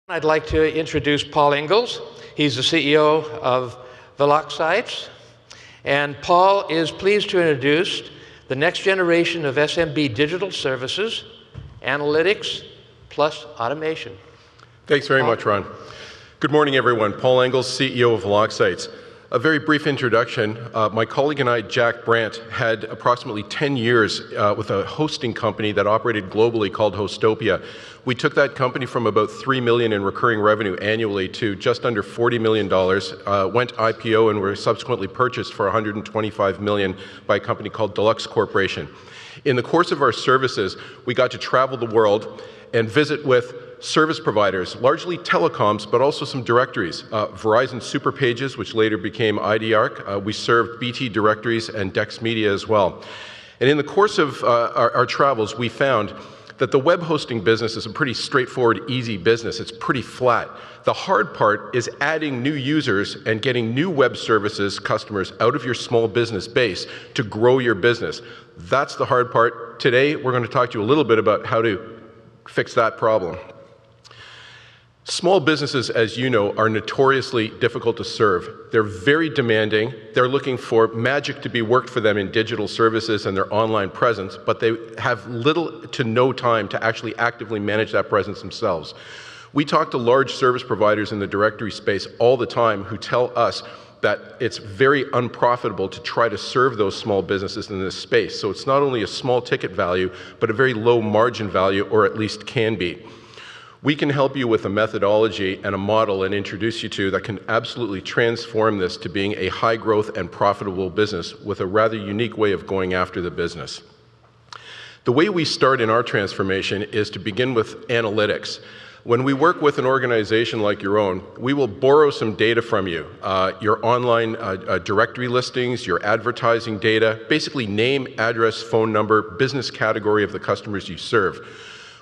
I'd like to introduce Paul Engels. He's the CEO of Veloxsites. And Paul is pleased to introduce the next generation of SMB digital services, analytics, plus automation. Thanks very much, Ron. Good morning, everyone. Paul Engels, CEO of Veloxsites. A very brief introduction. My colleague and I, Jack Brandt, had approximately 10 years with a hosting company that operated globally called Hostopia. We took that company from about $3 million in recurring revenue annually to just under $40 million, went IPO and were subsequently purchased for $125 million by a company called Deluxe Corporation. In the course of our services, we got to travel the world and visit with service providers, largely telecoms, but also some directories. Verizon Superpages, which later became IDARC. We served BT Directories and Dex Media as well. And in the course of our travels, we found that the web hosting business is a pretty straightforward, easy business. It's pretty flat. The hard part is adding new users and getting new web services customers out of your small business base to grow your business. That's the hard part. Today, we're going to talk to you a little bit about how to fix that problem. Small businesses, as you know, are notoriously difficult to serve. They're very demanding. They're looking for magic to be worked for them in digital services and their online presence, but they have little to no time to actually actively manage that presence themselves. We talk to large service providers in the directory space all the time who tell us that it's very unprofitable to try to serve those small businesses in this space. So it's not only a small ticket value, but a very low margin value, or at least can be. We can help you with a methodology and a model and introduce you to that can absolutely transform this to being a high growth and profitable business with a rather unique way of going after the business. The way we start in our transformation is to begin with analytics. When we work with an organization like your own, we will borrow some data from you, your online directory listings, your advertising data, basically name, address, phone number, business category of the customers you serve.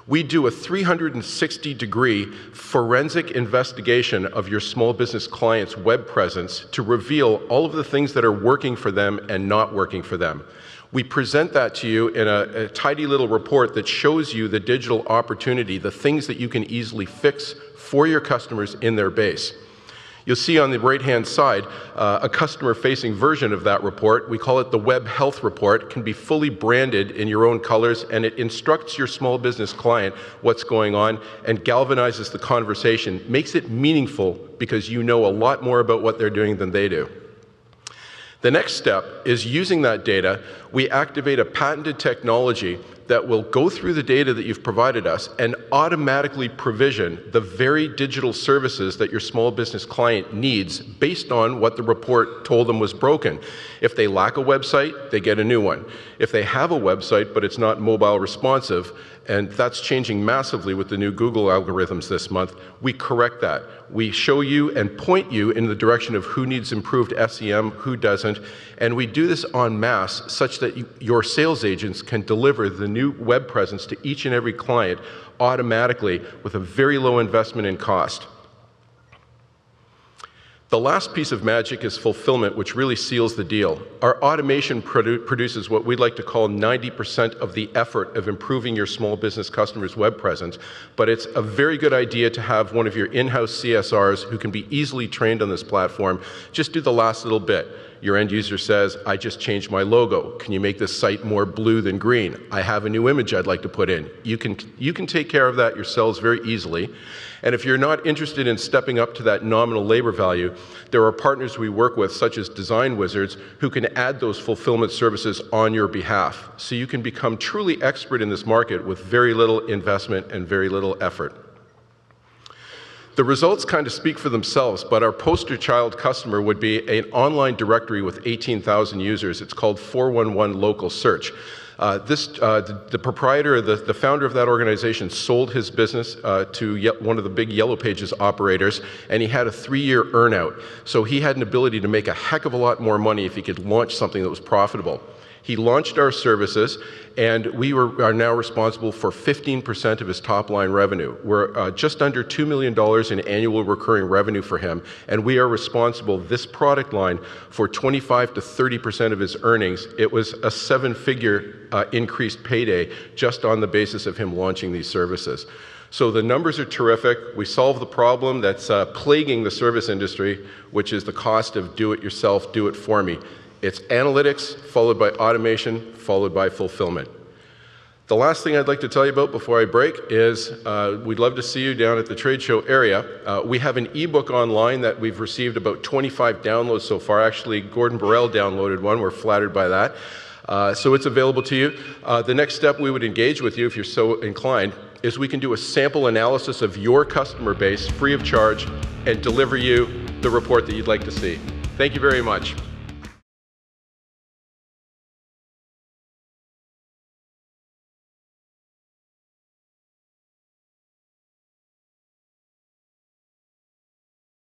We do a 360-degree forensic investigation of your small business client's web presence to reveal all of the things that are working for them and not working for them. We present that to you in a tidy little report that shows you the digital opportunity, the things that you can easily fix for your customers in their base. You'll see on the right-hand side a customer-facing version of that report. We call it the Web Health Report. It can be fully branded in your own colors, and it instructs your small business client what's going on and galvanizes the conversation, makes it meaningful because you know a lot more about what they're doing than they do. The next step is using that data. We activate a patented technology that will go through the data that you've provided us and automatically provision the very digital services that your small business client needs based on what the report told them was broken. If they lack a website, they get a new one. If they have a website but it's not mobile responsive, and that's changing massively with the new Google algorithms this month, we correct that. We show you and point you in the direction of who needs improved SEM, who doesn't, and we do this en masse such that your sales agents can deliver the new web presence to each and every client automatically with a very low investment in cost. The last piece of magic is fulfillment, which really seals the deal. Our automation produces what we'd like to call 90% of the effort of improving your small business customer's web presence, but it's a very good idea to have one of your in-house CSRs who can be easily trained on this platform just do the last little bit. Your end user says, I just changed my logo. Can you make this site more blue than green? I have a new image I'd like to put in. You can take care of that yourselves very easily. And if you're not interested in stepping up to that nominal labor value, there are partners we work with, such as Design Wizards, who can add those fulfillment services on your behalf. So you can become truly expert in this market with very little investment and very little effort. The results kind of speak for themselves, but our poster child customer would be an online directory with 18,000 users. It's called 411 Local Search. The proprietor, the founder of that organization, sold his business to one of the big Yellow Pages operators, and he had a 3-year earnout. So he had an ability to make a heck of a lot more money if he could launch something that was profitable. He launched our services, and we are now responsible for 15% of his top-line revenue. We're just under $2 million in annual recurring revenue for him, and we are responsible, this product line, for 25 to 30% of his earnings. It was a 7-figure increased payday just on the basis of him launching these services. So the numbers are terrific. We solve the problem that's plaguing the service industry, which is the cost of do-it-yourself, do-it-for-me. It's analytics, followed by automation, followed by fulfillment. The last thing I'd like to tell you about before I break is we'd love to see you down at the trade show area. We have an ebook online that we've received about 25 downloads so far. Actually, Gordon Burrell downloaded one. We're flattered by that. So it's available to you. The next step we would engage with you, if you're so inclined, is we can do a sample analysis of your customer base free of charge and deliver you the report that you'd like to see. Thank you very much.